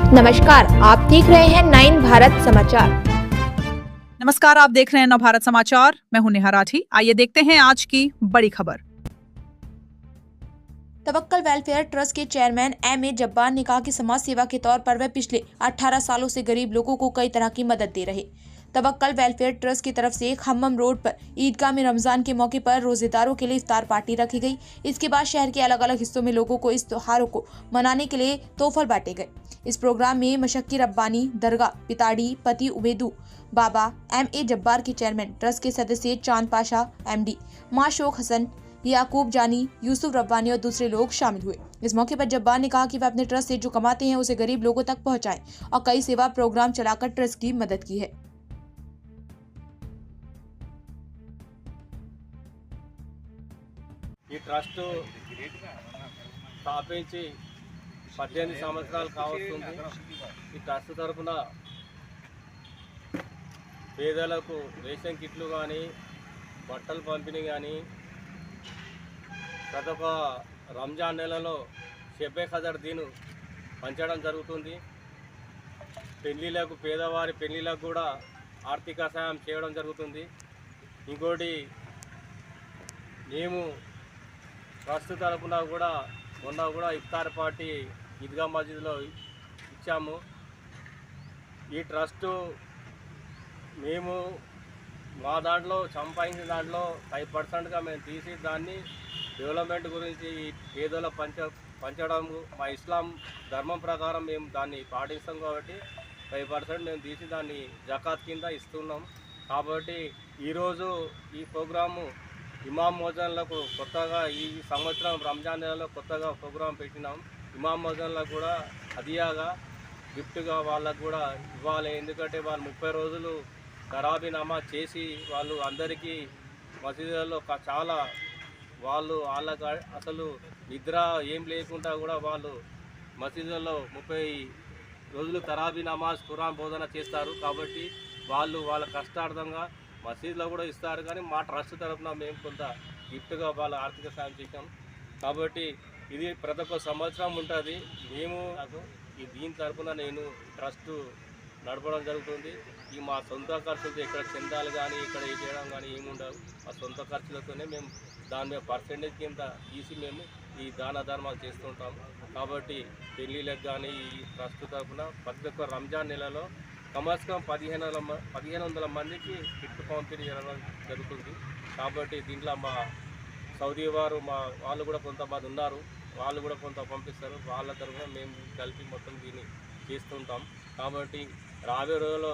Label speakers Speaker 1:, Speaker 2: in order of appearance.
Speaker 1: नमस्कार, आप देख रहे हैं 9 भारत समाचार।
Speaker 2: नमस्कार, आप देख रहे हैं नव भारत समाचार। मैं हूं नेहा राठी। आइए देखते हैं आज की बड़ी खबर।
Speaker 1: तवक्कल वेलफेयर ट्रस्ट के चेयरमैन M.A. जब्बार ने कहा कि समाज सेवा के तौर पर वह पिछले 18 सालों से गरीब लोगों को कई तरह की मदद दे रहे। तवक्कल वेलफेयर ट्रस्ट की तरफ से खम्मम रोड पर ईदगाह में रमजान के मौके पर रोजेदारों के लिए इफ्तार पार्टी रखी गई। इसके बाद शहर के अलग अलग हिस्सों में लोगों को इस त्योहारों को मनाने के लिए तोहफल बांटे गए। इस प्रोग्राम में मशक्की रब्बानी दरगाह पिताड़ी पति उबेदू बाबा M.A. जब्बार के चेयरमैन, ट्रस्ट के सदस्य चांद पाशा MD, माशोक हसन, याकूब जानी, यूसुफ रब्बानी और दूसरे लोग शामिल हुए। इस मौके पर जब्बार ने कहा कि वह अपने ट्रस्ट से जो कमाते हैं उसे गरीब लोगों तक पहुंचाएं और कई सेवा प्रोग्राम चलाकर ट्रस्ट की मदद की है।
Speaker 3: ఈ ట్రస్ట్ స్థాపించి 18 సంవత్సరాలు కావస్తుంది। ఈ ట్రస్ట్ తరఫున పేదలకు రేషన్ కిట్లు కానీ బట్టలు పంపిణీ కానీ ప్రతి ఒక్క రంజాన్ నెలలో షెబ్బే ఖదర్ దీను పంచడం జరుగుతుంది। పెళ్లిలకు పేదవారి పెళ్లిలకు కూడా ఆర్థిక సహాయం చేయడం జరుగుతుంది। ఇంకోటి మేము ట్రస్ట్ తరఫున కూడా మొన్న కూడా ఇఫ్తార్ పార్టీ ఈద్గా మస్జిద్లో ఇచ్చాము। ఈ ట్రస్టు మేము మా దాంట్లో సంపాదించిన దాంట్లో 5%గా మేము తీసి దాన్ని డెవలప్మెంట్ గురించి పేదల పంచడం మా ఇస్లాం ధర్మం ప్రకారం మేము దాన్ని పాటిస్తాం కాబట్టి 5% మేము తీసి దాన్ని జకాత్ కింద ఇస్తున్నాం। కాబట్టి ఈరోజు ఈ ప్రోగ్రాము ఇమాం మోజన్లకు కొత్తగా ఈ సంవత్సరం రంజాన్ నెలలో కొత్తగా ప్రోగ్రాం పెట్టినాం। ఇమాం మోజన్లకు కూడా హదియాగా గిఫ్ట్గా వాళ్ళకు కూడా ఇవ్వాలి। ఎందుకంటే వాళ్ళు 30 రోజులు తరాబీ నమాజ్ చేసి వాళ్ళు అందరికీ మసీదులలో చాలా వాళ్ళకు అసలు నిద్ర ఏం లేకుండా కూడా వాళ్ళు మసీదులలో 30 రోజులు తరాబీ నమాజ్ ఖురాన్ బోధన చేస్తారు। కాబట్టి వాళ్ళు వాళ్ళ కష్టార్థంగా మసీదులో కూడా ఇస్తారు, కానీ మా ట్రస్ట్ తరఫున మేము కొంత గిఫ్ట్గా వాళ్ళ ఆర్థిక సాయం చేసాం। కాబట్టి ఇది ప్రతి ఒక్క సంవత్సరం ఉంటుంది। మేము దీని తరఫున నేను ట్రస్ట్ నడపడం జరుగుతుంది। ఈ మా సొంత ఖర్చులతో ఇక్కడ చందాలు కానీ ఇక్కడ చేయడం కానీ ఏమి ఉండవు। మా సొంత ఖర్చులతోనే మేము దాని మీద పర్సెంటేజ్ కింద తీసి మేము ఈ దాన ధర్మాలు చేస్తుంటాం। కాబట్టి పెళ్ళిళ్ళకి కానీ ఈ ట్రస్ట్ తరఫున ప్రతి ఒక్క రంజాన్ నెలలో కమస్కం 1500 మందికి కిట్ పంపిణీ జరుగుతుంది। కాబట్టి దీంట్లో మా సౌదీ వారు వాళ్ళు కూడా కొంతమంది ఉన్నారు, వాళ్ళు కూడా కొంత పంపిస్తారు। వాళ్ళ తరఫున మేము కలిపి మొత్తం దీన్ని చేస్తుంటాం। కాబట్టి రాబోయే రోజుల్లో